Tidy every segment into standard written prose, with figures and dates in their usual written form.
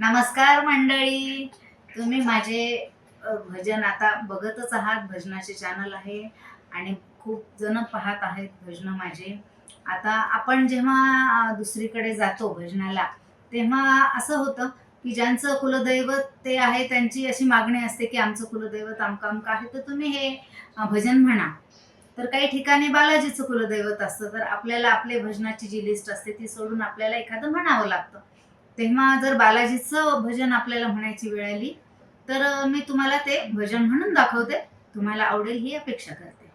नमस्कार मंडळी. तुम्ही माझे भजन आता बघतच आहात. भजनाचे चॅनल आहे आणि खूप जण पाहत आहेत भजन माझे. आता आपण जेव्हा दुसरीकडे जातो भजनाला, तेव्हा असं होतं की ज्यांचं कुलदैवत ते आहे त्यांची अशी मागणी असते की आमचं कुलदैवत अमकं अमकं आहे, तर तुम्ही हे भजन म्हणा. तर काही ठिकाणी बालाजीचं कुलदैवत असतं, तर आपल्याला आपले भजनाची जी लिस्ट असते ती सोडून आपल्याला एखादं म्हणावं लागतं. तेव्हा जर बालाजीचं भजन आपल्याला म्हणायची वेळ आली, तर मी तुम्हाला ते भजन म्हणून दाखवते. तुम्हाला आवडेल ही अपेक्षा करते.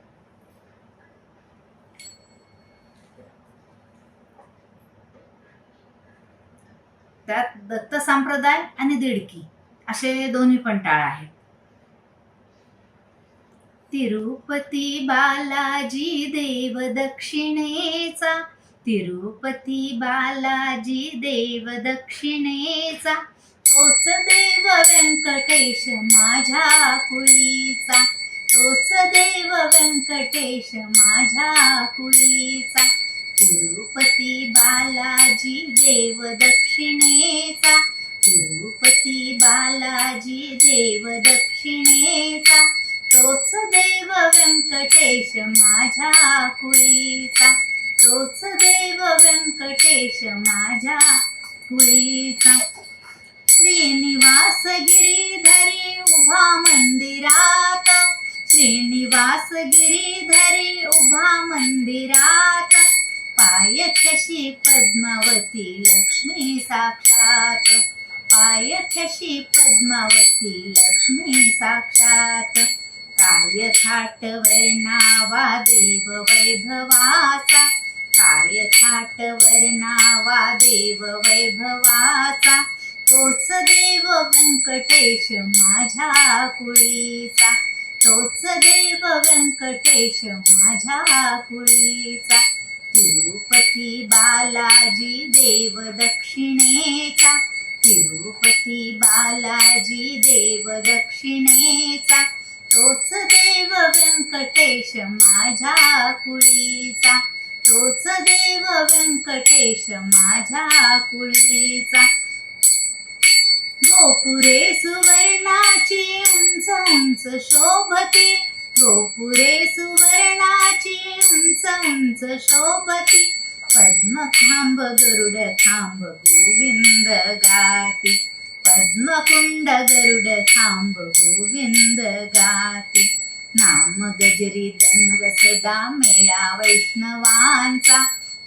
त्यात दत्त संप्रदाय आणि दिडकी असे दोन्ही पण टाळ आहेत. तिरुपती बालाजी देव दक्षिणेचा, तिरुपती बालाजी देव दक्षिणेचा, तोच देव व्यंकटेश माझ्या कुळीचा, तोच देव व्यंकटेश माझ्या कुळीचा. तिरुपती बालाजी देव दक्षिणेचा, तिरुपती बालाजी देव दक्षिणेचा, तोच देव व्यंकटेश माझ्या कुळीचा, तोच देव व्यंकटेश माझ्या कुळीचा. श्रीनिवास गिरीधरी उभा मंदिरात, श्रीनिवास गिरीधरी उभा मंदिरात, पायथ्याशी पद्मावती लक्ष्मी साक्षात, पायथ्याशी पद्मावती लक्ष्मी साक्षात. काय थाट वर्णावा देव वैभवाचा, काय थाट वर्णावा देव वैभवाचा, तोच देव व्यंकटेश माझ्या कुळीचा, तोच देव व्यंकटेश माझ्या कुळीचा. तिरुपती बालाजी देव दक्षिणेचा, तिरुपती बालाजी देव दक्षिणेचा, तोच देव व्यंकटेश माझ्या कुळीचा, तोच देव व्यंकटेश माझ्या कुळीचा. गोपुरे सुवर्णाची उंच उंच शोभती, गोपुरे सुवर्णाची उंच उंच शोभती, पद्मखांब गरुड खांब गोविंद गाती, पद्मकुंड गरुड खांब गोविंद गाती. नाम गजरी दंग सदा मेळा वैष्णवांचा,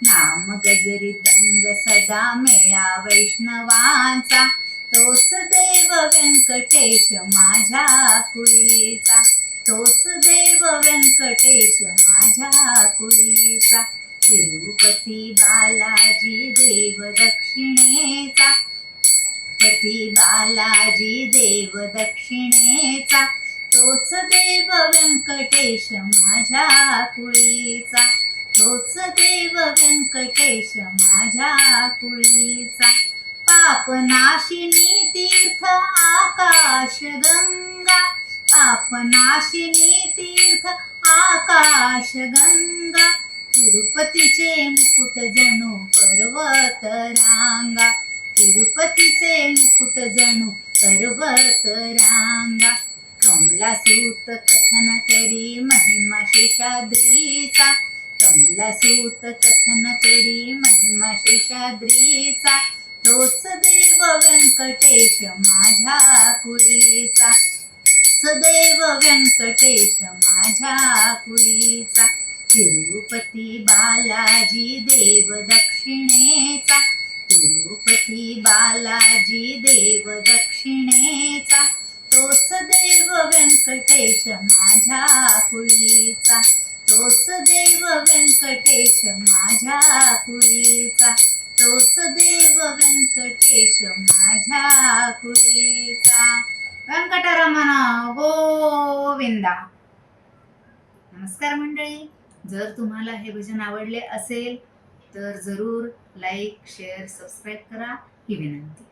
नाम गजरी दंग सदा मेळा वैष्णवांचा, तोच देव व्यंकटेश माझ्या कुळीचा, तोच देव व्यंकटेश माझ्या कुळीचा. तिरुपती बालाजी देव दक्षिणेचा, तिरुपती बालाजी देव दक्षिणेचा, तोच देव व्यंकटेश माझ्या कुळीचा, तोच देव व्यंकटेश माझ्या कुळीचा. पापनाशिनी तीर्थ आकाश गंगा, पापनाशिनी तीर्थ आकाश गंगा, तिरुपतीचे मुकुट जणू पर्वत रांगा, तिरुपतीचे मुकुट जणू पर्वत रांगा. कमलासूत कथन करी महिमा शेषाद्रीचा, कमलासूत कथन करी महिमा शेषाद्रीचा, तोच देव व्यंकटेश माझ्या कुळीचा, देव व्यंकटेश माझ्या कुळीचा. तिरुपती बालाजी देव दक्षिणेचा, तिरुपती बालाजी देव दक्षिणेचा, तोच देव व्यंकटेश माझ्या कुळीचा, तोच देव व्यंकटेश माझ्या कुळीचा, तोच देव व्यंकटेश माझ्या कुळीचा. व्यंकटरमण गोविंदा. नमस्कार मंडळी. जर तुम्हाला हे भजन आवडले असेल तर जरूर लाईक शेअर सबस्क्राईब करा ही विनंती.